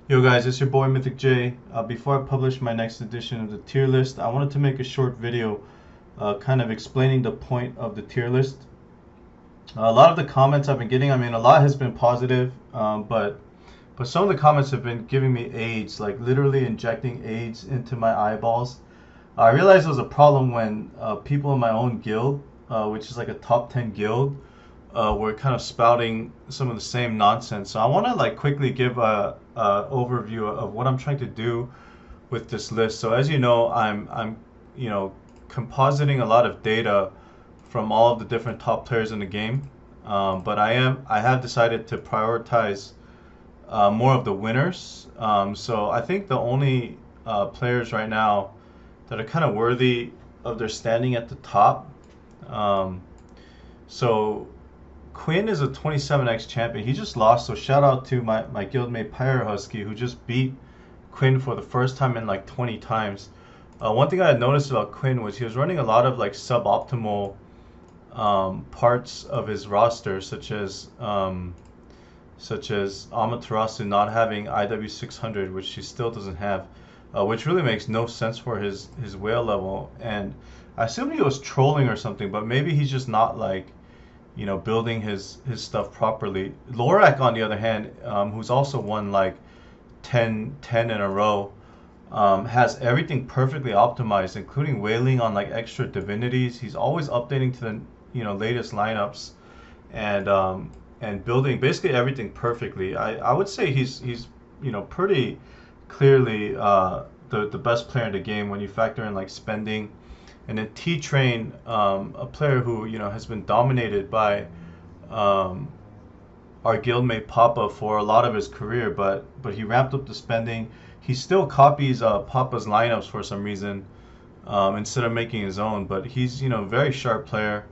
Yo guys, it's your boy Mythic J. Before I publish my next edition of the tier list, I wanted to make a short video kind of explaining the point of the tier list. A lot of the comments I've been getting, I mean, a lot has been positive, but some of the comments have been giving me AIDS, like literally injecting AIDS into my eyeballs. I realized it was a problem when people in my own guild, which is like a top 10 guild, were kind of spouting some of the same nonsense. So I want to like quickly give a overview of what I'm trying to do with this list. So as you know, I'm compositing a lot of data from all of the different top players in the game. But I have decided to prioritize more of the winners. So I think the only players right now that are kind of worthy of their standing at the top. Um, so Quinn is a 27x champion. He just lost, so shout out to my guildmate Pyre Husky who just beat Quinn for the first time in like 20 times. One thing I had noticed about Quinn was he was running a lot of like suboptimal parts of his roster, such as Amaterasu not having IW 600, which she still doesn't have, which really makes no sense for his whale level. And I assume he was trolling or something, but maybe he's just not like building his stuff properly. Lorak, on the other hand, who's also won like 10 in a row, has everything perfectly optimized, including whaling on like extra divinities. He's always updating to the latest lineups, and building basically everything perfectly. I would say he's pretty clearly the best player in the game when you factor in like spending. And then T-Train, a player who has been dominated by um, our guildmate Papa for a lot of his career, but he ramped up the spending. He still copies Papa's lineups for some reason, instead of making his own. But he's very sharp player.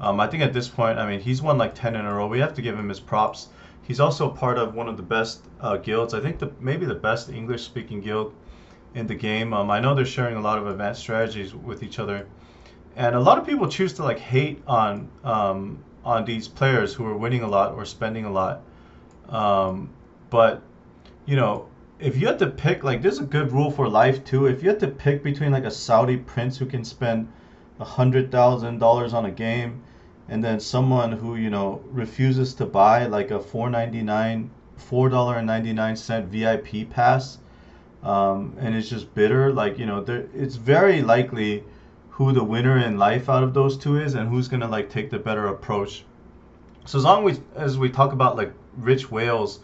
I think at this point, I mean, he's won like 10 in a row. We have to give him his props. He's also part of one of the best guilds. I think maybe the best English-speaking guild in the game. I know they're sharing a lot of advanced strategies with each other, and a lot of people choose to like hate on these players who are winning a lot or spending a lot. But you know, if you had to pick, like, there's a good rule for life too. If you had to pick between like a Saudi prince who can spend $100,000 on a game, and then someone who refuses to buy like a $4.99 VIP pass, and it's just bitter. Like it's very likely who the winner in life out of those two is, and who's gonna like take the better approach. So as long as we talk about like rich whales,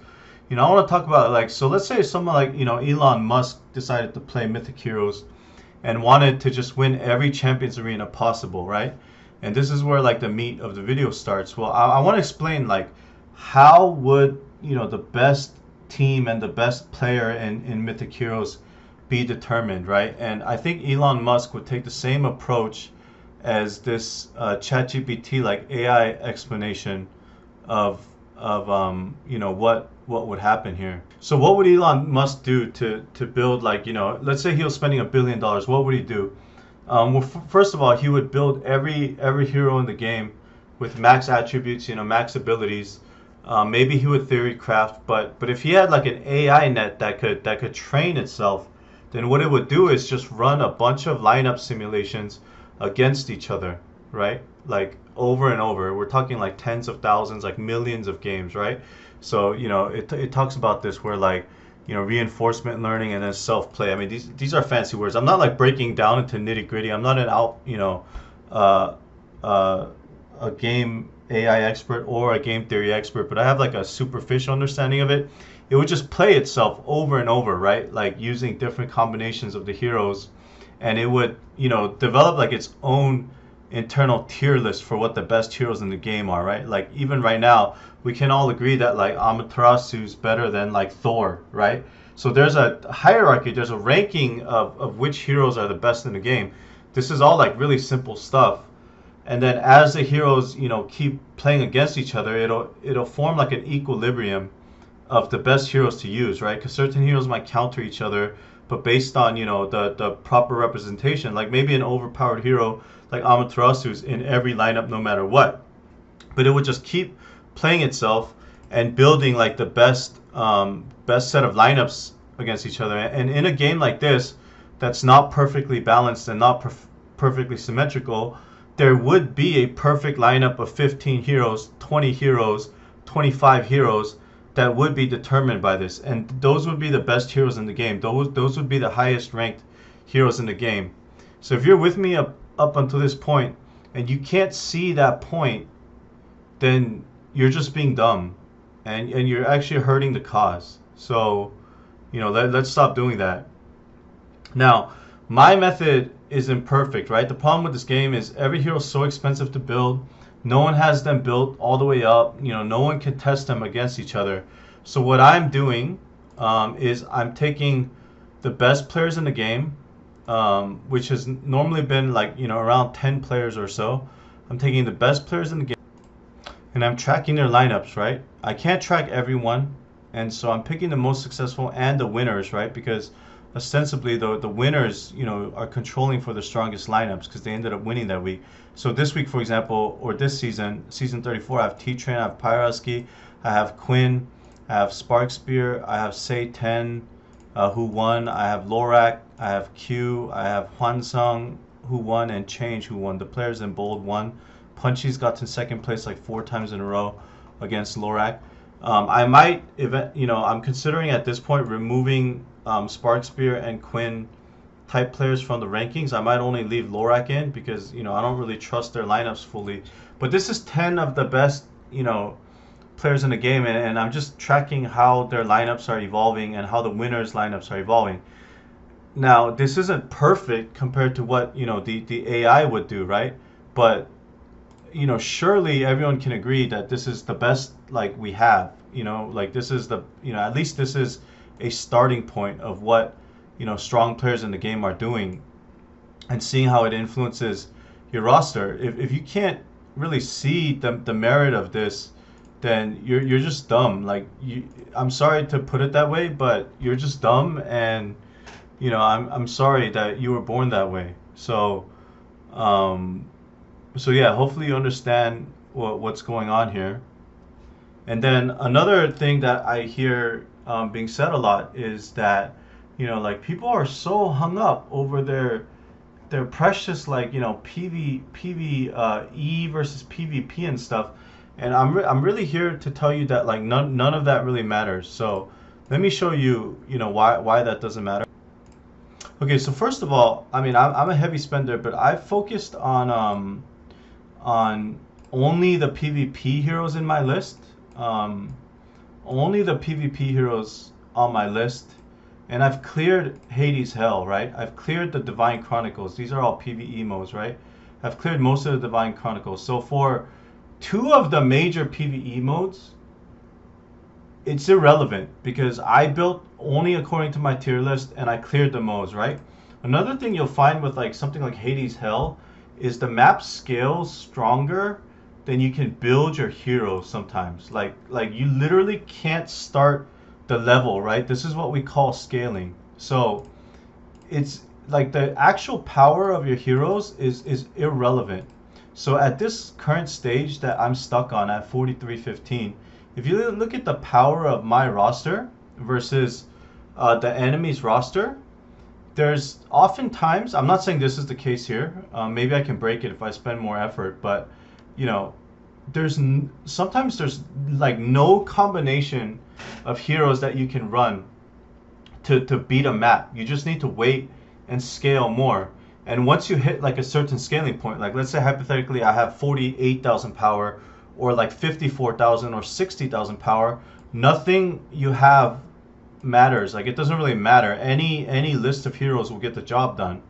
I want to talk about like, so let's say someone like Elon Musk decided to play Mythic Heroes and wanted to just win every Champions Arena possible, right? And this is where like the meat of the video starts. Well, I want to explain like how would the best team and the best player in Mythic Heroes be determined, right? And I think Elon Musk would take the same approach as this ChatGPT like AI explanation of what would happen here. So what would Elon Musk do to build, like, let's say he was spending $1 billion. What would he do? Well, first of all, he would build every hero in the game with max attributes, max abilities. Maybe he would theory craft, but if he had like an AI net that could train itself, then what it would do is just run a bunch of lineup simulations against each other, right? Like over and over. We're talking like tens of thousands, like millions of games, right? So it talks about this where like reinforcement learning and then self play. I mean, these are fancy words. I'm not like breaking down into nitty gritty. I'm not an out uh, uh, a game AI expert or a game theory expert, but I have like a superficial understanding of it. It would just play itself over and over, right? Like using different combinations of the heroes, and it would develop like its own internal tier list for what the best heroes in the game are, right? Like even right now, we can all agree that like Amaterasu's better than like Thor, right? So there's a hierarchy, there's a ranking of which heroes are the best in the game. This is all like really simple stuff. And then as the heroes, keep playing against each other, it'll form like an equilibrium of the best heroes to use, right? Because certain heroes might counter each other, but based on the proper representation, like maybe an overpowered hero like Amaterasu's in every lineup no matter what, but it would just keep playing itself and building like the best set of lineups against each other. And in a game like this, that's not perfectly balanced and not perfectly symmetrical, there would be a perfect lineup of 15 heroes, 20 heroes, 25 heroes that would be determined by this. And those would be the best heroes in the game. Those would be the highest ranked heroes in the game. So if you're with me up until this point and you can't see that point, then you're just being dumb, and you're actually hurting the cause. So, let's stop doing that. Now, my method is imperfect, right? The problem with this game is every hero is so expensive to build. No one has them built all the way up. No one can test them against each other. So what I'm doing is I'm taking the best players in the game, which has normally been like, around 10 players or so. I'm taking the best players in the game and I'm tracking their lineups, right? I can't track everyone, and so I'm picking the most successful and the winners, right? Because ostensibly the winners, are controlling for the strongest lineups because they ended up winning that week. So this week, for example, or this season, season 34, I have T-Train, I have Pyroski, I have Quinn, I have Sparkspear, I have Say 10, who won, I have Lorak, I have Q, I have Hwansung, who won, and Change, who won. The players in bold won. Punchy's got to second place like 4 times in a row against Lorak. I might, I'm considering at this point removing Sparkspear and Quinn type players from the rankings. I might only leave Lorak in because, I don't really trust their lineups fully. But this is 10 of the best, players in the game, and I'm just tracking how their lineups are evolving and how the winners' lineups are evolving. Now, this isn't perfect compared to what, the AI would do, right? But, surely everyone can agree that this is the best, like, we have, like this is the, at least this is a starting point of what, strong players in the game are doing and seeing how it influences your roster. If you can't really see the merit of this, then you're just dumb. Like, I'm sorry to put it that way, but you're just dumb, and I'm sorry that you were born that way. So yeah, hopefully you understand what's going on here. And then another thing that I hear being said a lot is that, like, people are so hung up over their precious, like, PVE versus PvP and stuff. And I'm really here to tell you that, like, none of that really matters. So let me show you, why that doesn't matter. Okay, so first of all, I mean, I'm a heavy spender, but I focused on only the PvP heroes in my list. Only the PvP heroes on my list. And I've cleared Hades Hell, right? I've cleared the Divine Chronicles. These are all PvE modes, right? I've cleared most of the Divine Chronicles. So for 2 of the major PvE modes, it's irrelevant because I built only according to my tier list and I cleared the modes, right? Another thing you'll find with like something like Hades Hell is the map scales stronger than you can build your heroes sometimes. Like you literally can't start the level, right? This is what we call scaling. So it's like the actual power of your heroes is irrelevant. So at this current stage that I'm stuck on at 4315, if you look at the power of my roster versus the enemy's roster, there's oftentimes, I'm not saying this is the case here, maybe I can break it if I spend more effort, but sometimes there's like no combination of heroes that you can run to beat a map. You just need to wait and scale more. And once you hit like a certain scaling point, like let's say hypothetically I have 48,000 power or like 54,000 or 60,000 power, nothing you have matters. Like, it doesn't really matter. Any list of heroes will get the job done.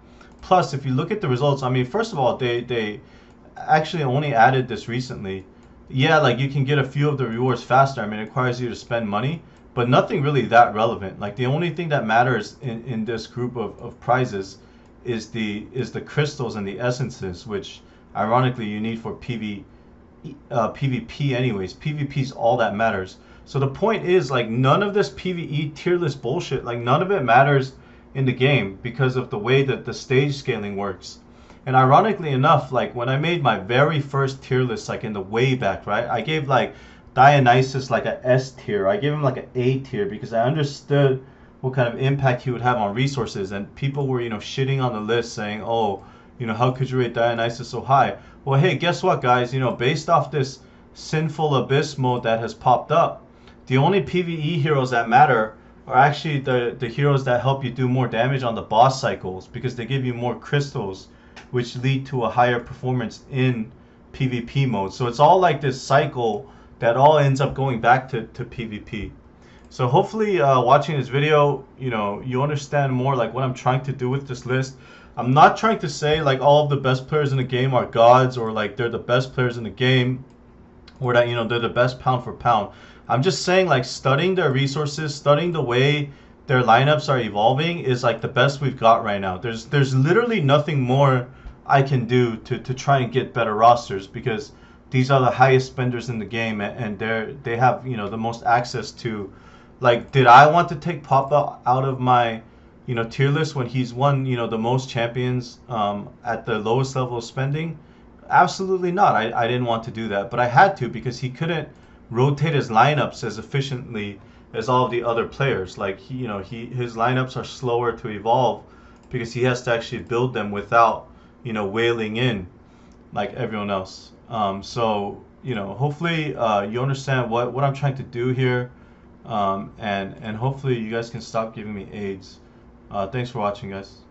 Plus, if you look at the results, I mean, first of all, they actually only added this recently. Yeah, like you can get a few of the rewards faster. I mean, it requires you to spend money, but nothing really that relevant. Like, the only thing that matters in this group of prizes is the crystals and the essences, which ironically you need for PvP anyways. PvP is all that matters. So the point is, like, none of this PvE tier list bullshit, like, none of it matters in the game because of the way that the stage scaling works. And ironically enough, like, when I made my very first tier list, like in the way back, right, I gave like Dionysus like a S tier. I gave him like an A tier because I understood what kind of impact he would have on resources. And people were, shitting on the list saying, oh, how could you rate Dionysus so high? Well, hey, guess what, guys? Based off this sinful abyss mode that has popped up, the only PvE heroes that matter are actually the heroes that help you do more damage on the boss cycles, because they give you more crystals, which lead to a higher performance in PvP mode. So it's all like this cycle that all ends up going back to PvP. So hopefully watching this video, you understand more like what I'm trying to do with this list. I'm not trying to say like all of the best players in the game are gods, or like they're the best players in the game, or that they're the best pound for pound. I'm just saying like studying their resources, studying the way their lineups are evolving is like the best we've got right now. There's literally nothing more I can do to try and get better rosters, because these are the highest spenders in the game, and they have the most access to. Like, did I want to take Papa out of my tier list when he's won the most champions at the lowest level of spending? Absolutely not. I didn't want to do that, but I had to, because he couldn't rotate his lineups as efficiently as all of the other players. Like his lineups are slower to evolve because he has to actually build them without wailing in like everyone else. So hopefully you understand what I'm trying to do here, and hopefully you guys can stop giving me AIDS. Thanks for watching, guys.